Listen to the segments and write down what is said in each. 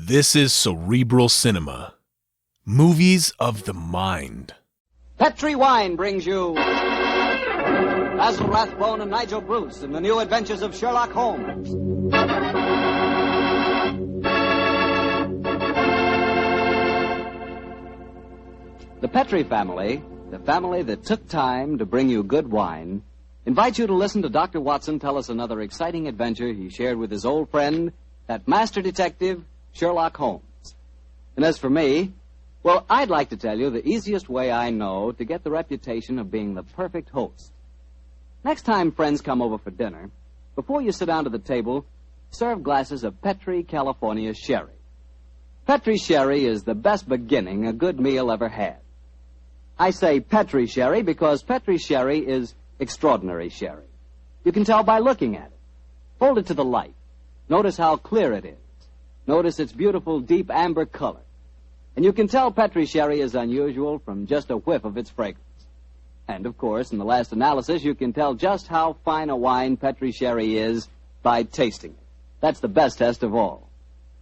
This is Cerebral Cinema. Movies of the mind. Petri Wine brings you Basil Rathbone and Nigel Bruce in the new adventures of Sherlock Holmes. The Petri family, the family that took time to bring you good wine, invites you to listen to Dr. Watson tell us another exciting adventure he shared with his old friend, that master detective, Sherlock Holmes. And as for me, well, I'd like to tell you the easiest way I know to get the reputation of being the perfect host. Next time friends come over for dinner, before you sit down to the table, serve glasses of Petri California Sherry. Petri Sherry is the best beginning a good meal ever had. I say Petri Sherry because Petri Sherry is extraordinary sherry. You can tell by looking at it. Hold it to the light. Notice how clear it is. Notice its beautiful, deep amber color. And you can tell Petri Sherry is unusual from just a whiff of its fragrance. And, of course, in the last analysis, you can tell just how fine a wine Petri Sherry is by tasting it. That's the best test of all.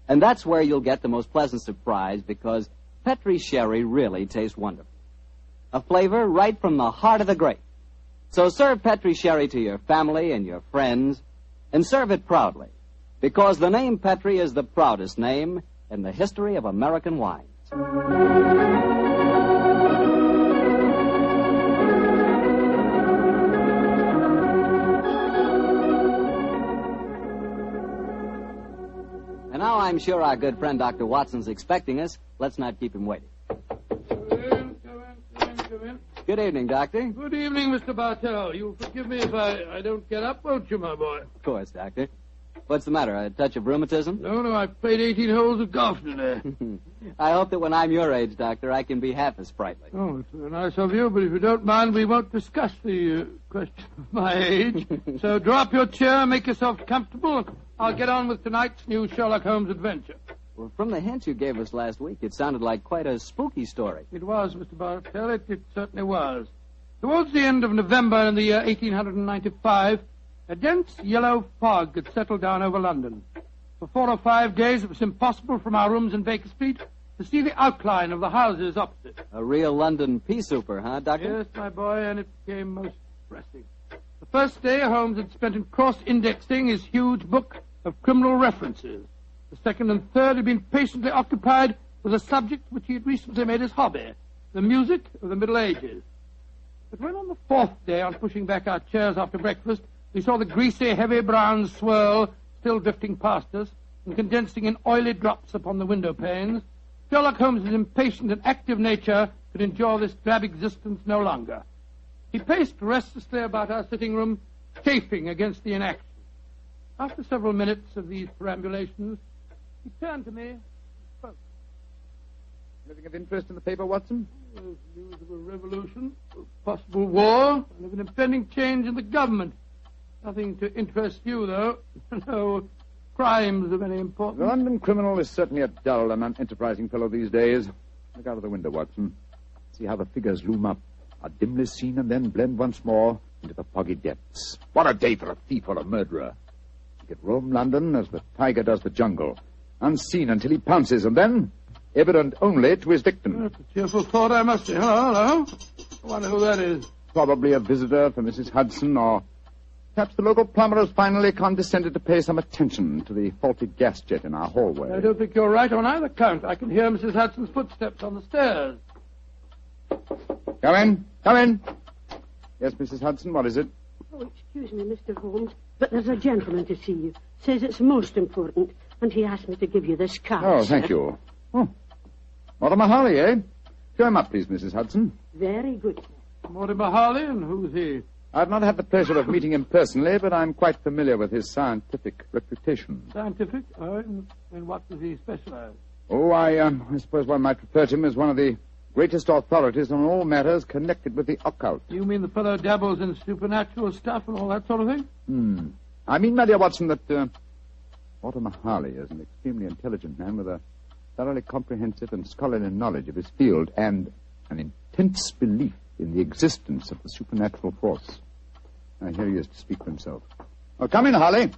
And that's where you'll get the most pleasant surprise, because Petri Sherry really tastes wonderful. A flavor right from the heart of the grape. So serve Petri Sherry to your family and your friends, and serve it proudly, because the name Petri is the proudest name in the history of American wines. And now I'm sure our good friend Dr. Watson's expecting us. Let's not keep him waiting. Come in. Good evening, Doctor. Good evening, Mr. Bartell. You'll forgive me if I don't get up, won't you, my boy? Of course, Doctor. What's the matter, a touch of rheumatism? No, I've played 18 holes of golf today. I hope that when I'm your age, Doctor, I can be half as sprightly. Oh, it's very nice of you, but if you don't mind, we won't discuss the question of my age. So draw up your chair, make yourself comfortable. I'll get on with tonight's new Sherlock Holmes adventure. Well, from the hint you gave us last week, it sounded like quite a spooky story. It was, Mr. Bartell. It certainly was. Towards the end of November in the year 1895, a dense yellow fog had settled down over London. For 4 or 5 days, it was impossible from our rooms in Baker Street to see the outline of the houses opposite. A real London pea souper, huh, Doctor? Yes, my boy, and it became most depressing. The first day, Holmes had spent in cross-indexing his huge book of criminal references. The second and third had been patiently occupied with a subject which he had recently made his hobby, the music of the Middle Ages. But when on the fourth day, on pushing back our chairs after breakfast, we saw the greasy, heavy brown swirl still drifting past us and condensing in oily drops upon the window panes, Sherlock Holmes' impatient and active nature could endure this drab existence no longer. He paced restlessly about our sitting room, chafing against the inaction. After several minutes of these perambulations, he turned to me and spoke. Anything of interest in the paper, Watson? There's news of a revolution, of possible war, and of an impending change in the government. Nothing to interest you, though. No crimes of any importance. The London criminal is certainly a dull and unenterprising fellow these days. Look out of the window, Watson. See how the figures loom up, are dimly seen, and then blend once more into the foggy depths. What a day for a thief or a murderer. He could roam London as the tiger does the jungle, unseen until he pounces, and then evident only to his victim. That's a cheerful thought, I must say. Hello. I wonder who that is. Probably a visitor for Mrs. Hudson, or perhaps the local plumber has finally condescended to pay some attention to the faulty gas jet in our hallway. I don't think you're right on either count. I can hear Mrs. Hudson's footsteps on the stairs. Come in. Come in. Yes, Mrs. Hudson, what is it? Oh, excuse me, Mr. Holmes, but there's a gentleman to see you. Says it's most important, and he asked me to give you this card. Oh, thank you. Oh, Mortimer Harley, eh? Show him up, please, Mrs. Hudson. Very good, sir. Mortimer Harley, and who's he? I've not had the pleasure of meeting him personally, but I'm quite familiar with his scientific reputation. Scientific? In what does he specialize? Oh, I suppose one might refer to him as one of the greatest authorities on all matters connected with the occult. You mean the fellow dabbles in supernatural stuff and all that sort of thing? I mean, my dear Watson, that Mortimer Harley is an extremely intelligent man with a thoroughly comprehensive and scholarly knowledge of his field and an intense belief in the existence of the supernatural force. Here he is to speak for himself. Oh, come in, Harley.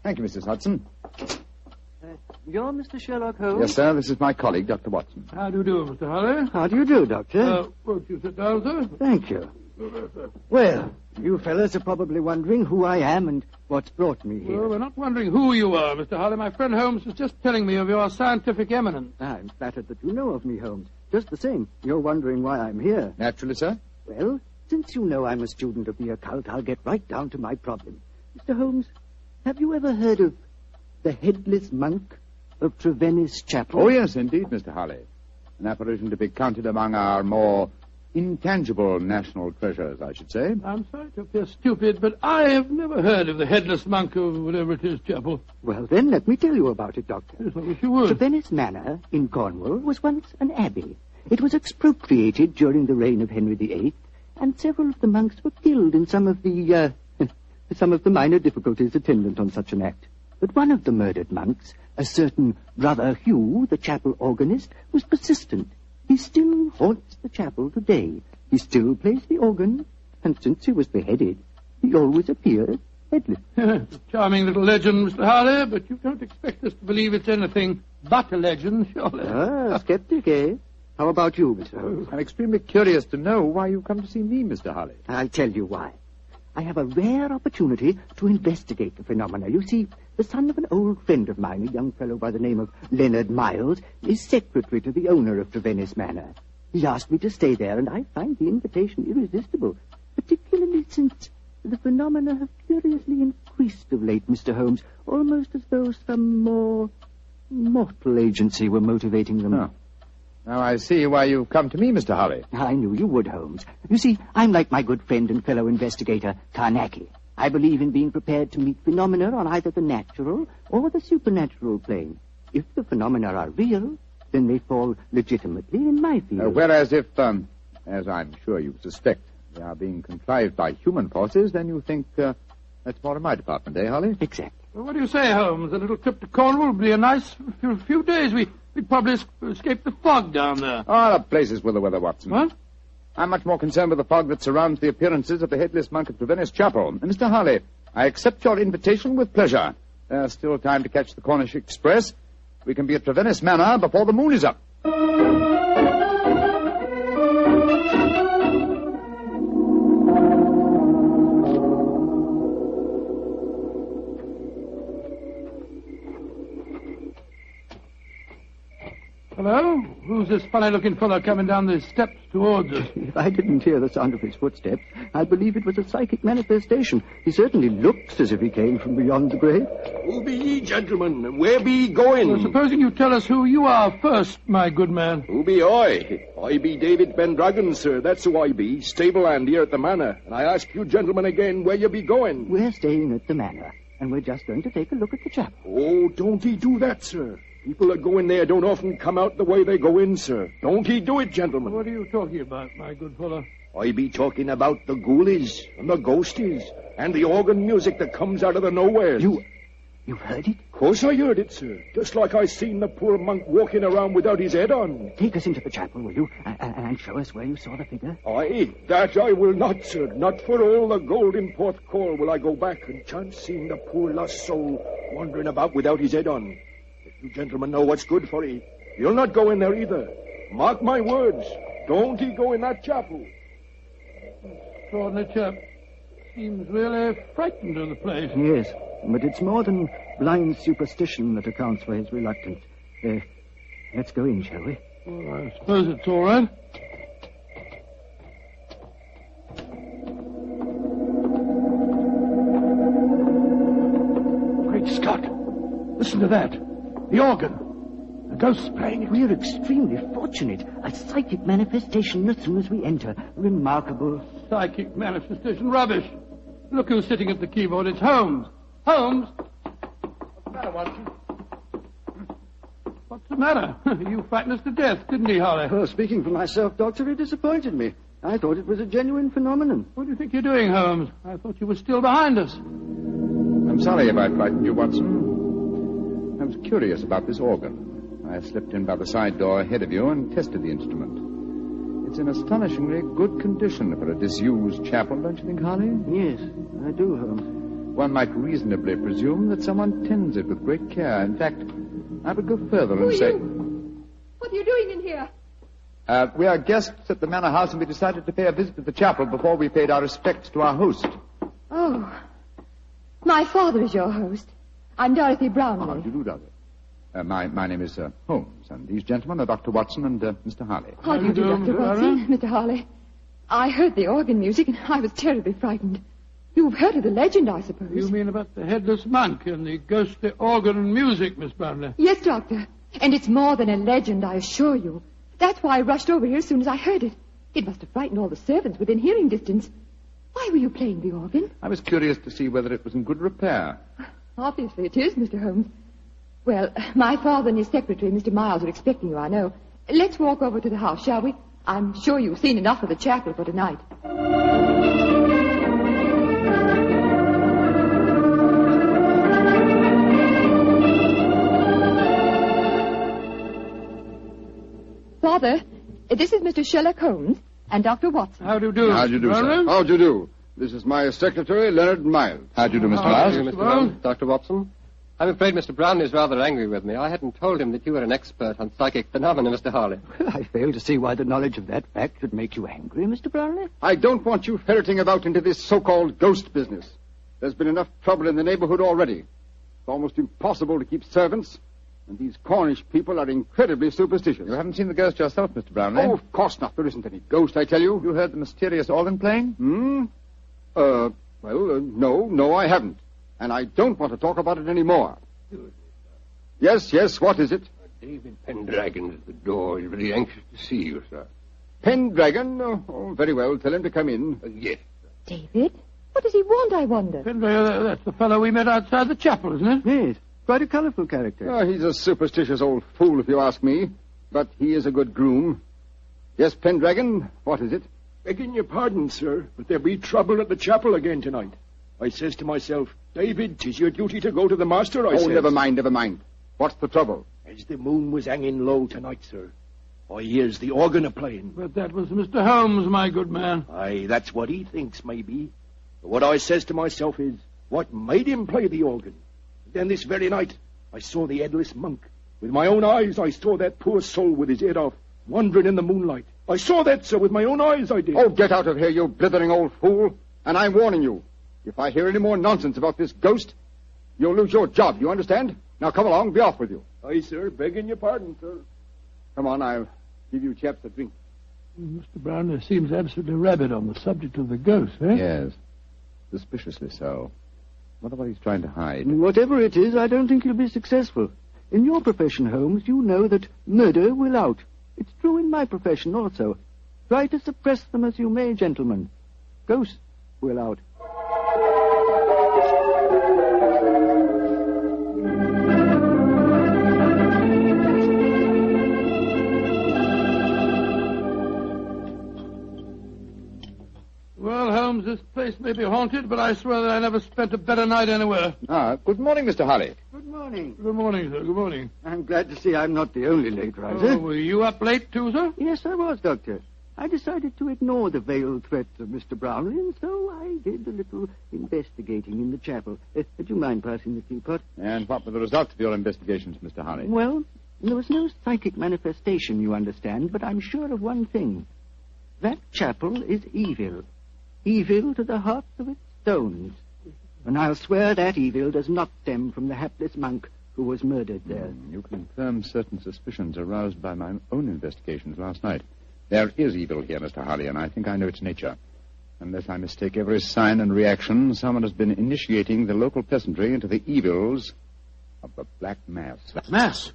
Thank you, Mrs. Hudson. You're Mr. Sherlock Holmes? Yes, sir. This is my colleague, Dr. Watson. How do you do, Mr. Holly? How do you do, Doctor? Won't you sit down, sir? Thank you. Well, you fellas are probably wondering who I am and what's brought me here. Well, we're not wondering who you are, Mr. Holly. My friend Holmes was just telling me of your scientific eminence. I'm flattered that you know of me, Holmes. Just the same, you're wondering why I'm here. Naturally, sir. Well, since you know I'm a student of the occult, I'll get right down to my problem. Mr. Holmes, have you ever heard of the Headless Monk of Trevennis Chapel? Oh, yes, indeed, Mr. Holly. An apparition to be counted among our more intangible national treasures, I should say. I'm sorry to appear stupid, but I have never heard of the Headless Monk of whatever it is, Chapel. Well, then, let me tell you about it, Doctor. Yes, I wish you would. Trevennis Manor in Cornwall was once an abbey. It was expropriated during the reign of Henry VIII, and several of the monks were killed in some of the minor difficulties attendant on such an act. But one of the murdered monks, a certain Brother Hugh, the chapel organist, was persistent. He still haunts the chapel today. He still plays the organ, and since he was beheaded, he always appears headless. Charming little legend, Mr. Harley, but you don't expect us to believe it's anything but a legend, surely. Ah, skeptic, eh? How about you, Mr. Holmes? I'm extremely curious to know why you come to see me, Mr. Holly. I'll tell you why. I have a rare opportunity to investigate the phenomena. You see, the son of an old friend of mine, a young fellow by the name of Leonard Miles, is secretary to the owner of Trevennis Manor. He asked me to stay there, and I find the invitation irresistible, particularly since the phenomena have curiously increased of late, Mr. Holmes, almost as though some more mortal agency were motivating them. Oh. Now I see why you've come to me, Mr. Holly. I knew you would, Holmes. You see, I'm like my good friend and fellow investigator, Carnacki. I believe in being prepared to meet phenomena on either the natural or the supernatural plane. If the phenomena are real, then they fall legitimately in my field. Whereas if, as I'm sure you suspect, they are being contrived by human forces, then you think that's more in my department, eh, Holly? Exactly. Well, what do you say, Holmes? A little trip to Cornwall would be a nice few days. We'd probably escape the fog down there. Ah, the places with the weather, Watson. What? I'm much more concerned with the fog that surrounds the appearances of the Headless Monk of Trevennis Chapel. And Mr. Harley, I accept your invitation with pleasure. There's still time to catch the Cornish Express. We can be at Trevennis Manor before the moon is up. Hello? Who's this funny-looking fellow coming down the steps towards us? If I didn't hear the sound of his footsteps, I'd believe it was a psychic manifestation. He certainly looks as if he came from beyond the grave. Who be ye, gentlemen, and where be ye going? Well, supposing you tell us who you are first, my good man. Who be I? I be David Pendragon, sir. That's who I be. Stable hand here at the manor. And I ask you gentlemen again where you be going. We're staying at the manor, and we're just going to take a look at the chapel. Oh, don't ye do that, sir. People that go in there don't often come out the way they go in, sir. Don't ye do it, gentlemen. What are you talking about, my good fellow? I be talking about the ghoulies and the ghosties and the organ music that comes out of the nowheres. You've heard it? Of course I heard it, sir. Just like I seen the poor monk walking around without his head on. Take us into the chapel, will you? And show us where you saw the figure. Aye, that I will not, sir. Not for all the gold in Port Call will I go back and chance seeing the poor lost soul wandering about without his head on. You gentlemen know what's good for ye. You'll not go in there either. Mark my words. Don't ye go in that chapel. Extraordinary chap. Seems really frightened of the place. Yes, but it's more than blind superstition that accounts for his reluctance. Let's go in, shall we? Well, I suppose it's all right. Great Scott! Listen to that. The organ. The ghost's playing it. We're extremely fortunate. A psychic manifestation as soon as we enter. Remarkable. Psychic manifestation. Rubbish. Look who's sitting at the keyboard. It's Holmes. Holmes! What's the matter, Watson? What's the matter? You frightened us to death, didn't he, Holly? Well, speaking for myself, Doctor, it disappointed me. I thought it was a genuine phenomenon. What do you think you're doing, Holmes? I thought you were still behind us. I'm sorry if I frightened you, Watson. I was curious about this organ. I slipped in by the side door ahead of you and tested the instrument. It's in astonishingly good condition for a disused chapel, don't you think, Harley? Yes, I do, Holmes. One might reasonably presume that someone tends it with great care. In fact, I would go further and say... What are you doing in here? We are guests at the manor house, and we decided to pay a visit to the chapel before we paid our respects to our host. Oh. My father is your host. I'm Dorothy Brownlee. How do you do, Dorothy? My name is Holmes, and these gentlemen are Dr. Watson and Mr. Harley. How do you do, Dr. Watson? Mr. Harley. I heard the organ music, and I was terribly frightened. You've heard of the legend, I suppose. You mean about the headless monk and the ghostly organ and music, Miss Brownlee? Yes, Doctor. And it's more than a legend, I assure you. That's why I rushed over here as soon as I heard it. It must have frightened all the servants within hearing distance. Why were you playing the organ? I was curious to see whether it was in good repair. Obviously it is, Mr. Holmes. Well, my father and his secretary, Mr. Miles, are expecting you, I know. Let's walk over to the house, shall we? I'm sure you've seen enough of the chapel for tonight. Father, this is Mr. Sherlock Holmes and Dr. Watson. How do you do? How do you do, sir? How do you do? This is my secretary, Leonard Miles. How do you do, Mr. How Miles? do you, Mr. Holmes, Dr. Watson. I'm afraid Mr. Brownlee is rather angry with me. I hadn't told him that you were an expert on psychic phenomena, Mr. Harley. I fail to see why the knowledge of that fact should make you angry, Mr. Brownlee. I don't want you ferreting about into this so-called ghost business. There's been enough trouble in the neighborhood already. It's almost impossible to keep servants, and these Cornish people are incredibly superstitious. You haven't seen the ghost yourself, Mr. Brownlee? Oh, of course not. There isn't any ghost, I tell you. You heard the mysterious organ playing? No, I haven't. And I don't want to talk about it anymore. Yes, what is it? David Pendragon at the door. He's very anxious to see you, sir. Pendragon? Oh, very well. Tell him to come in. Yes. David? What does he want, I wonder? That's the fellow we met outside the chapel, isn't it? Yes, quite a colourful character. Oh, he's a superstitious old fool, if you ask me. But he is a good groom. Yes, Pendragon, what is it? Begging your pardon, sir, but there'll be trouble at the chapel again tonight. I says to myself, David, 'tis your duty to go to the master, I says. Never mind. What's the trouble? As the moon was hanging low tonight, sir, I hears the organ a-playing. But that was Mr. Holmes, my good man. Aye, that's what he thinks, maybe. But what I says to myself is, what made him play the organ? Then this very night, I saw the Headless monk. With my own eyes, I saw that poor soul with his head off, wandering in the moonlight. I saw that, sir, with my own eyes, I did. Oh, get out of here, you blithering old fool. And I'm warning you. If I hear any more nonsense about this ghost, you'll lose your job, you understand? Now, come along, be off with you. Aye, sir, begging your pardon, sir. Come on, I'll give you chaps a drink. Mr. Brownlee seems absolutely rabid on the subject of the ghost, eh? Yes. Suspiciously so. Wonder what he's trying to hide. Whatever it is, I don't think you'll be successful. In your profession, Holmes, you know that murder will out. It's true in my profession also. Try to suppress them as you may, gentlemen. Ghosts will out. Well, Holmes, this place may be haunted, but I swear that I never spent a better night anywhere. Good morning, Mr. Harley. Good morning. Good morning, sir. Good morning. I'm glad to see I'm not the only late riser. Oh, were you up late, too, sir? Yes, I was, Doctor. I decided to ignore the veiled threats of Mr. Brownlee, and so I did a little investigating in the chapel. Do you mind passing the teapot? And what were the results of your investigations, Mr. Harley? Well, there was no psychic manifestation, you understand, but I'm sure of one thing. That chapel is evil. Evil to the hearts of its stones. And I'll swear that evil does not stem from the hapless monk who was murdered there. You confirm certain suspicions aroused by my own investigations last night. There is evil here, Mr. Harley, and I think I know its nature. Unless I mistake every sign and reaction, someone has been initiating the local peasantry into the evils of the Black Mass. Mass?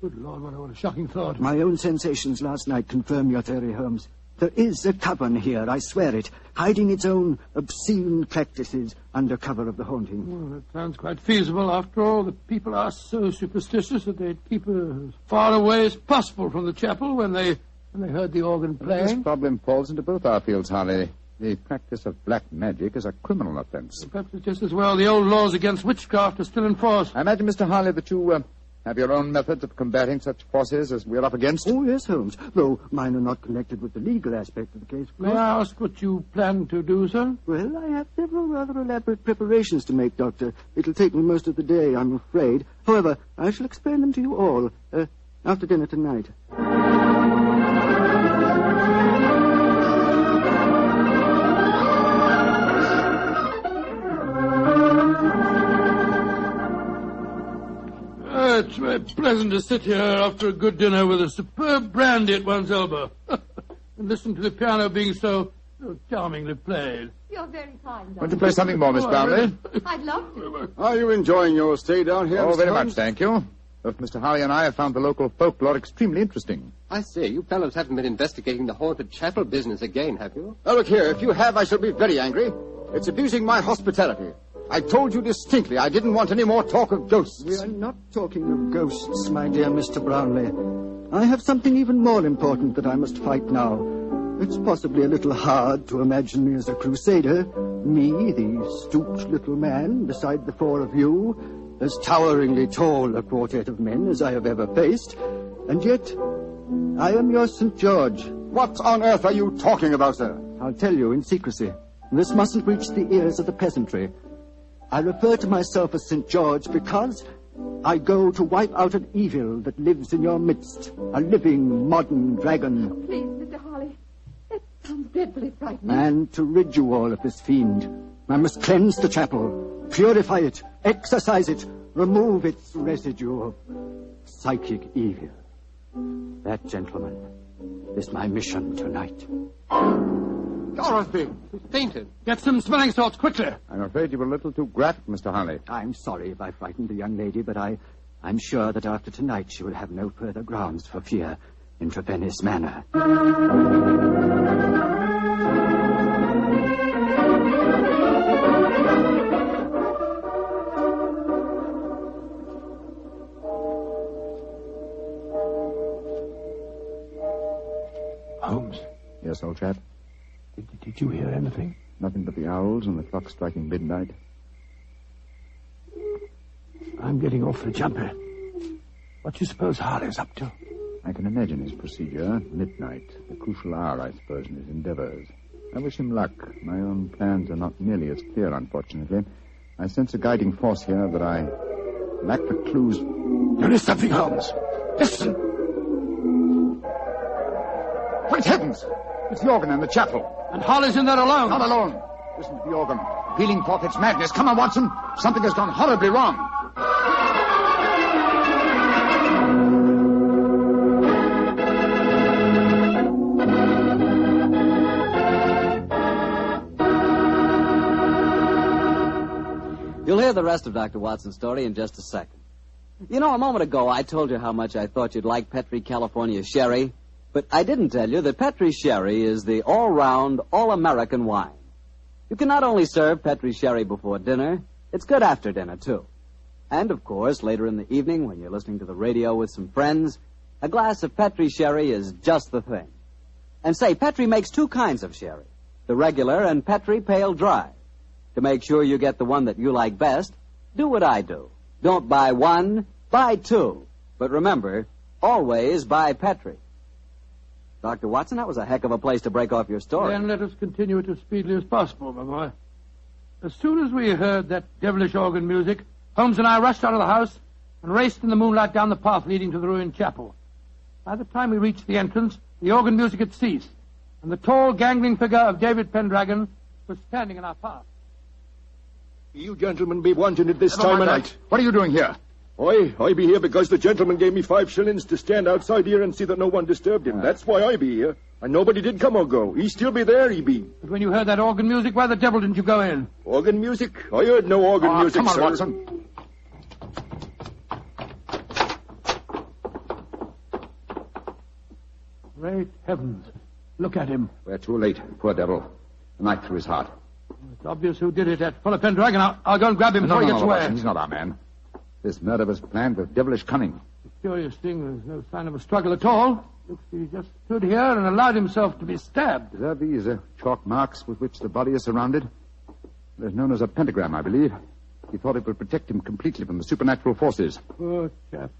Good Lord, what a shocking thought. My own sensations last night confirm your theory, Holmes. There is a coven here, I swear it, hiding its own obscene practices under cover of the haunting. Well, that sounds quite feasible. After all, the people are so superstitious that they'd keep as far away as possible from the chapel when they heard the organ playing. This problem falls into both our fields, Harley. The practice of black magic is a criminal offense. Perhaps it's just as well the old laws against witchcraft are still in force. I imagine, Mr. Harley, that you Have your own methods of combating such forces as we're up against? Oh, yes, Holmes, though mine are not connected with the legal aspect of the case. May I ask what you plan to do, sir? Well, I have several rather elaborate preparations to make, Doctor. It'll take me most of the day, I'm afraid. However, I shall explain them to you all after dinner tonight. It's very pleasant to sit here after a good dinner with a superb brandy at one's elbow and listen to the piano being so charmingly played. You're very kind, Want to play something more, Miss Brownlee? I'd love to. Are you enjoying your stay down here, Oh, Mr. very Holmes? much, thank you. Both Mr. Harley and I have found the local folklore extremely interesting. I say, you fellows haven't been investigating the haunted chapel business again, have you? Now, look here. If you have, I shall be very angry. It's abusing my hospitality. I told you distinctly I didn't want any more talk of ghosts. We are not talking of ghosts, my dear Mr. Brownlee. I have something even more important that I must fight now. It's possibly a little hard to imagine me as a crusader. Me, the stooped little man, beside the four of you, as toweringly tall a quartet of men as I have ever faced. And yet, I am your St. George. What on earth are you talking about, sir? I'll tell you in secrecy. This mustn't reach the ears of the peasantry. I refer to myself as St. George because I go to wipe out an evil that lives in your midst. A living, modern dragon. Please, Mr. Harley. That sounds dreadfully frightening. And to rid you all of this fiend, I must cleanse the chapel, purify it, exorcise it, remove its residue of psychic evil. That, gentlemen, is my mission tonight. Dorothy! She's fainted. Get some smelling salts, quickly! I'm afraid you were a little too graphic, Mr. Harley. I'm sorry if I frightened the young lady, but I'm sure that after tonight she will have no further grounds for fear in Trevennis Manor. Holmes, Yes, old chap? did you hear anything? Nothing but the owls and the clock striking midnight. I'm getting off the jumper. What do you suppose Harley's up to? I can imagine his procedure. Midnight, the crucial hour, I suppose, in his endeavors. I wish him luck. My own plans are not nearly as clear, unfortunately. I sense a guiding force here that I lack the clues. There is something, Holmes. Listen! Great heavens! It's the organ in the chapel. And Harley's in there alone. Not alone. Listen to the organ. Pealing forth its madness. Come on, Watson. Something has gone horribly wrong. You'll hear the rest of Dr. Watson's story in just a second. You know, a moment ago I told you how much I thought you'd like Petri California Sherry, but I didn't tell you that Petri Sherry is the all-round, all-American wine. You can not only serve Petri Sherry before dinner, it's good after dinner, too. And, of course, later in the evening when you're listening to the radio with some friends, a glass of Petri Sherry is just the thing. And say, Petri makes two kinds of sherry, the regular and Petri Pale Dry. To make sure you get the one that you like best, do what I do. Don't buy one, buy two. But remember, always buy Petri. Dr. Watson, that was a heck of a place to break off your story. Then let us continue it as speedily as possible, my boy. As soon as we heard that devilish organ music, Holmes and I rushed out of the house and raced in the moonlight down the path leading to the ruined chapel. By the time we reached the entrance, the organ music had ceased, and the tall, gangling figure of David Pendragon was standing in our path. You gentlemen be wanting it this Never time of mind night. that. What are you doing here? I be here because the gentleman gave me 5 shillings to stand outside here and see that no one disturbed him. That's why I be here. And nobody did come or go. He still be there, he be. But when you heard that organ music, why the devil didn't you go in? Organ music? I heard no organ music, come on, sir. Watson. Great heavens. Look at him. We're too late. Poor devil. A knife through his heart. It's obvious who did it, that fellow Pendragon. I'll go and grab him before he gets away. Watson, he's not our man. This murder was planned with devilish cunning. The curious thing, there's no sign of a struggle at all. Looks he just stood here and allowed himself to be stabbed. Are these chalk marks with which the body is surrounded? They're known as a pentagram, I believe. He thought it would protect him completely from the supernatural forces. Poor chap.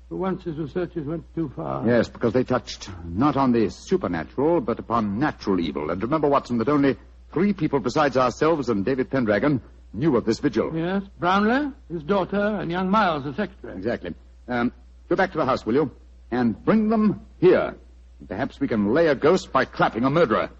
For once his researches went too far. Yes, because they touched not on the supernatural, but upon natural evil. And remember, Watson, that only 3 people besides ourselves and David Pendragon knew of this vigil. Yes, Brownlee, his daughter, and young Miles, the secretary. Exactly. Go back to the house, will you? And bring them here. Perhaps we can lay a ghost by trapping a murderer.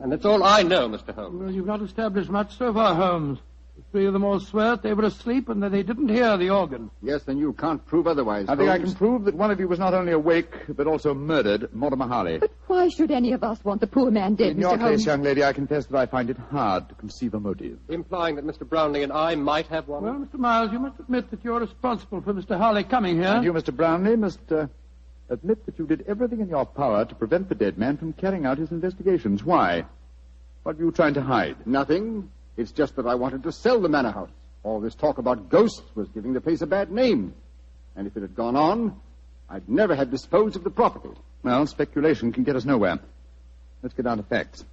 And that's all I know, Mr. Holmes. Well, you've not established much so far, Holmes. The 3 of them all swear they were asleep and that they didn't hear the organ. Yes, then you can't prove otherwise, I think I Holmes. can prove that one of you was not only awake, but also murdered Mortimer Harley. But why should any of us want the poor man dead, In your Mr. Holmes? case, young lady, I confess that I find it hard to conceive a motive. Implying that Mr. Brownlee and I might have one? Well, Mr. Miles, you must admit that you're responsible for Mr. Harley coming here. And you, Mr. Brownlee, must admit that you did everything in your power to prevent the dead man from carrying out his investigations. Why? What were you trying to hide? Nothing. It's just that I wanted to sell the manor house. All this talk about ghosts was giving the place a bad name. And if it had gone on, I'd never have disposed of the property. Well, speculation can get us nowhere. Let's get down to facts.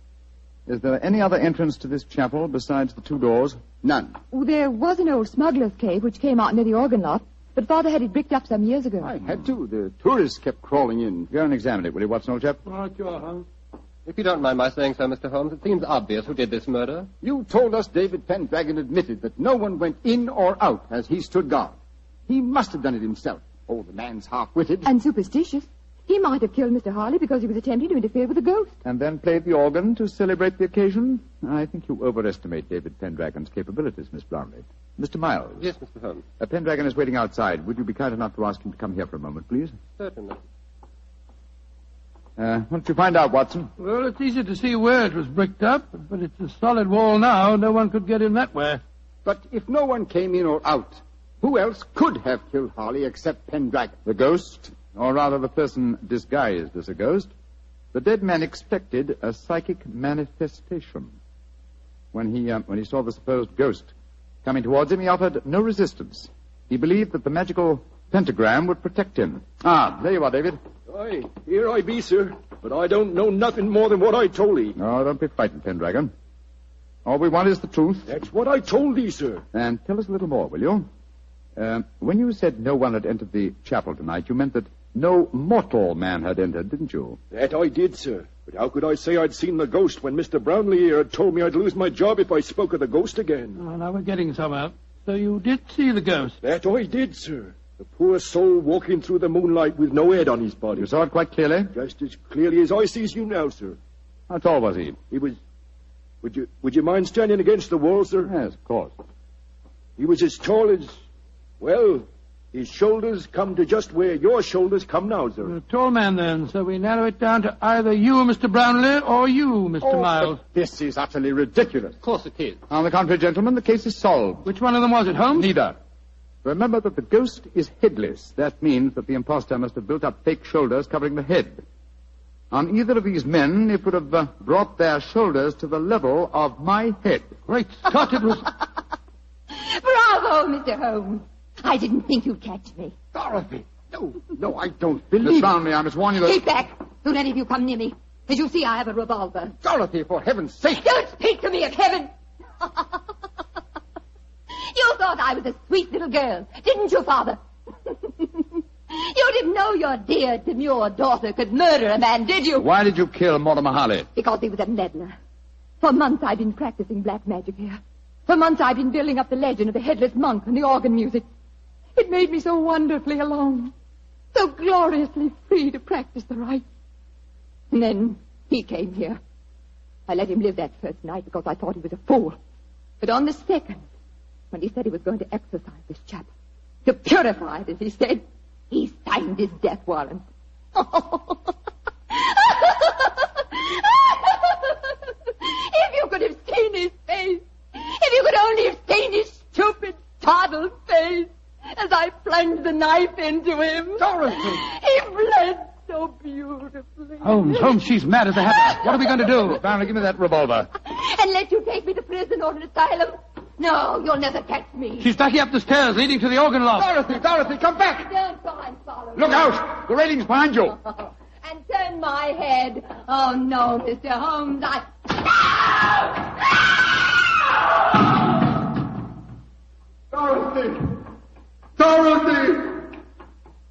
Is there any other entrance to this chapel besides the 2 doors? None. Oh, there was an old smuggler's cave which came out near the organ loft, but Father had it bricked up some years ago. I had to. The tourists kept crawling in. Go and examine it, will you, Watson, old chap? All right, you are, Holmes. If you don't mind my saying so, Mr. Holmes, it seems obvious who did this murder. You told us David Pendragon admitted that no one went in or out as he stood guard. He must have done it himself. Oh, the man's half-witted. And superstitious. He might have killed Mr. Harley because he was attempting to interfere with the ghost. And then played the organ to celebrate the occasion? I think you overestimate David Pendragon's capabilities, Miss Brownlee. Mr. Miles. Yes, Mr. Holmes. Pendragon is waiting outside. Would you be kind enough to ask him to come here for a moment, please? Certainly. Why don't you find out, Watson? Well, it's easy to see where it was bricked up, but it's a solid wall now. No one could get in that way. But if no one came in or out, who else could have killed Harley except Pendragon? The ghost, or rather the person disguised as a ghost. The dead man expected a psychic manifestation. When he saw the supposed ghost coming towards him, he offered no resistance. He believed that the magical pentagram would protect him. Ah, there you are, David. Aye, here I be, sir. But I don't know nothing more than what I told thee. No, don't be frightened, Pendragon. All we want is the truth. That's what I told thee, sir. And tell us a little more, will you? When you said no one had entered the chapel tonight, you meant that no mortal man had entered, didn't you? That I did, sir. But how could I say I'd seen the ghost when Mr. Brownlee here had told me I'd lose my job if I spoke of the ghost again? Oh, now we're getting somewhere. So you did see the ghost? That I did, sir. The poor soul walking through the moonlight with no head on his body. You saw it quite clearly? Just as clearly as I sees you now, sir. How tall was he? He was... Would you mind standing against the wall, sir? Yes, of course. He was as tall as... Well, his shoulders come to just where your shoulders come now, sir. You're a tall man, then, so we narrow it down to either you, Mr. Brownlee, or you, Mr. Miles. But this is utterly ridiculous. Of course it is. On the contrary, gentlemen, the case is solved. Which one of them was it, Holmes? Neither. Remember that the ghost is headless. That means that the impostor must have built up fake shoulders covering the head. On either of these men, it would have brought their shoulders to the level of my head. Great Scott, it was... Bravo, Mr. Holmes. I didn't think you'd catch me. Dorothy! No, I don't Miss believe it. Brownlee, I must warn you that... Keep back. Don't any of you come near me. As you see, I have a revolver. Dorothy, for heaven's sake! Don't speak to me of heaven. You thought I was a sweet little girl, didn't you, Father? You didn't know your dear, demure daughter could murder a man, did you? Why did you kill Mortimer Harley? Because he was a meddler. For months I've been practicing black magic here. For months I've been building up the legend of the headless monk and the organ music. It made me so wonderfully alone, so gloriously free to practice the rites. And then he came here. I let him live that first night because I thought he was a fool. But on the second, when he said he was going to exorcise this chap, to purify it, as he said, he signed his death warrant. If you could have seen his face, if you could only have seen his stupid, startled face as I plunged the knife into him. Dorothy! He bled so beautifully. Holmes, she's mad as a hatter. What are we going to do? Brownlee, give me that revolver. And let you take me to prison or an asylum? No, you'll never catch me. She's backing up the stairs leading to the organ loft. Dorothy, come back! Don't try and follow me. Look out! The railing's behind you. and turn my head. Oh, no, Mr. Holmes, Dorothy! Dorothy!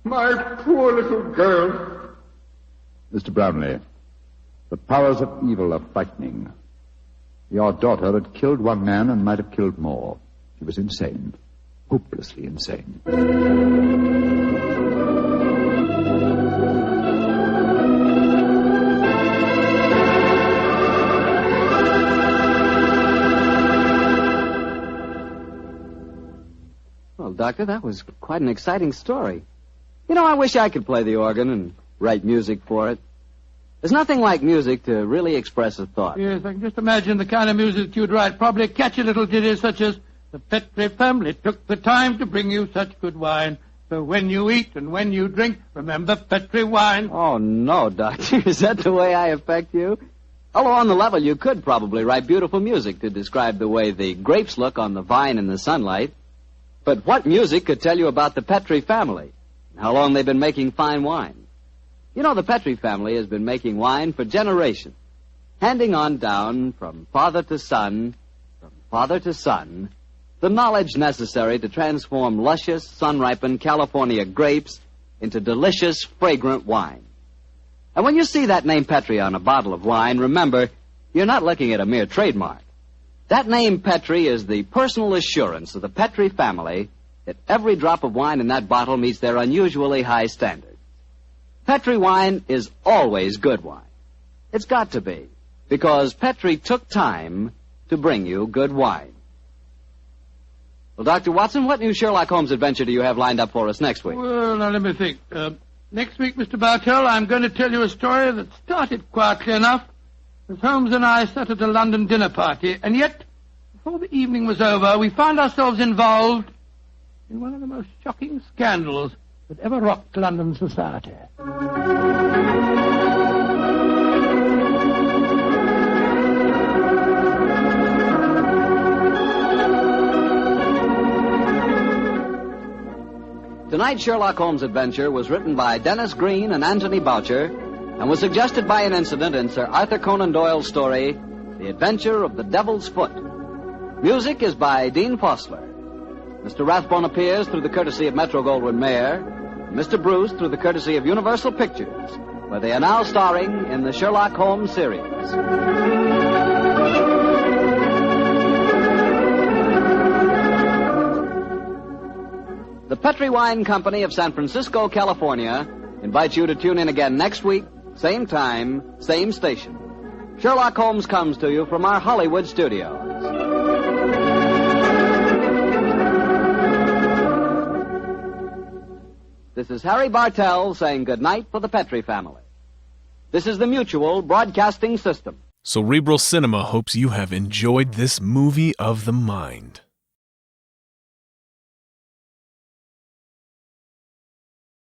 My poor little girl. Mr. Brownlee, the powers of evil are frightening. Your daughter had killed one man and might have killed more. She was insane. Hopelessly insane. Well, Doctor, that was quite an exciting story. You know, I wish I could play the organ and write music for it. There's nothing like music to really express a thought. Yes, I can just imagine the kind of music you'd write. Probably catchy little ditties such as, "The Petri family took the time to bring you such good wine. So when you eat and when you drink, remember Petri wine." Oh, no, Doctor. Is that the way I affect you? Although on the level, you could probably write beautiful music to describe the way the grapes look on the vine in the sunlight. But what music could tell you about the Petri family and how long they've been making fine wine? You know, the Petri family has been making wine for generations, handing on down from father to son, the knowledge necessary to transform luscious, sun-ripened California grapes into delicious, fragrant wine. And when you see that name Petri on a bottle of wine, remember, you're not looking at a mere trademark. That name Petri is the personal assurance of the Petri family that every drop of wine in that bottle meets their unusually high standards. Petri wine is always good wine. It's got to be, because Petri took time to bring you good wine. Well, Dr. Watson, what new Sherlock Holmes adventure do you have lined up for us next week? Well, now let me think. Next week, Mr. Bartell, I'm going to tell you a story that started quietly enough as Holmes and I sat at a London dinner party, and yet, before the evening was over, we found ourselves involved in one of the most shocking scandals that ever rocked London society. Tonight's Sherlock Holmes adventure was written by Dennis Green and Anthony Boucher and was suggested by an incident in Sir Arthur Conan Doyle's story, The Adventure of the Devil's Foot. Music is by Dean Fossler. Mr. Rathbone appears through the courtesy of Metro-Goldwyn-Mayer, and Mr. Bruce through the courtesy of Universal Pictures, where they are now starring in the Sherlock Holmes series. The Petri Wine Company of San Francisco, California, invites you to tune in again next week, same time, same station. Sherlock Holmes comes to you from our Hollywood studios. This is Harry Bartell saying goodnight for the Petri family. This is the Mutual Broadcasting System. Cerebral Cinema hopes you have enjoyed this movie of the mind.